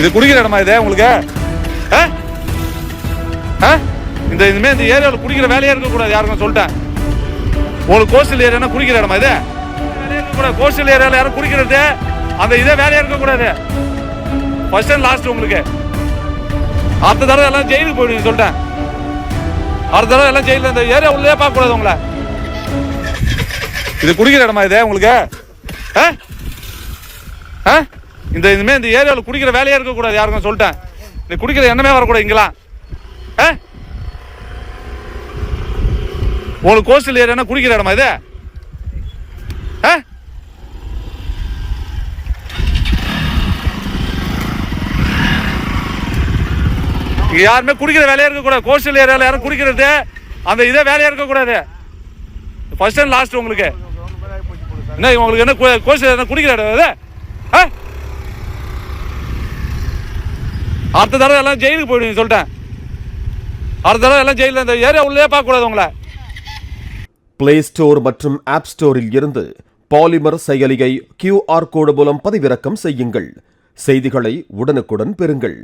இது குடிக்கிற இடமா இது உங்களுக்கு? இந்த இனிமே இந்த ஏரியாவில் குடிக்கிற வேலையே இருக்கக்கூடாது. யாருக்கும் சொல்லிட்டேன். உங்களுக்கு கோஸ்டல் ஏரியா குடிக்கிற இடமா இது? வேலையே இருக்கக்கூடாது. கோஸ்டல் ஏரியாவில் யாரும் குடிக்கிறது அந்த இதே வேலையே இருக்கக்கூடாது. ஃபர்ஸ்ட் அண்ட் லாஸ்ட் உங்களுக்கு. அடுத்த தடவை எல்லாம் ஜெயிலுக்கு போயிடுவீங்க சொல்லிட்டேன். அடுத்த தடவை எல்லாம் ஜெயிலில் இந்த ஏரியா உள்ளே பார்க்கக்கூடாது உங்களை. இது குடிக்கிற இடமா இது உங்களுக்கு? இந்த இனிமே இந்த ஏரியாவில் குடிக்கிற வேலையே இருக்கக்கூடாது. யாருக்கும் சொல்லிட்டேன். இந்த குடிக்கிற எண்ணமே வரக்கூடாது இங்கெல்லாம். உங்களுக்கு கோஸ்டல் ஏரியா குடிக்கிற இடமா இது? இங்க யாருமே குடிக்கிற வேலையே இருக்கக்கூடாது. கோஸ்டல் ஏரியாவில் யாரும் குடிக்கிறது அந்த இதே வேலையே இருக்கக்கூடாது. ஃபர்ஸ்ட் அண்ட் லாஸ்ட் உங்களுக்கு. என்ன உங்களுக்கு என்ன கோஸ்டல் ஏரியா குடிக்கிற இடம் இது? அடுத்த தடவை எல்லாம் ஜெயிலுக்கு போயிடுவீங்க சொல்லிட்டேன். அடுத்த தடவை எல்லாம் ஜெயிலில் இந்த ஏரியா உள்ளே பார்க்கக்கூடாது உங்களை. பிளே ஸ்டோர் மற்றும் ஆப் ஸ்டோரில் இருந்து பாலிமர் செயலியை QR கோடு மூலம் பதிவிறக்கம் செய்யுங்கள். செய்திகளை உடனுக்குடன் பெறுங்கள்.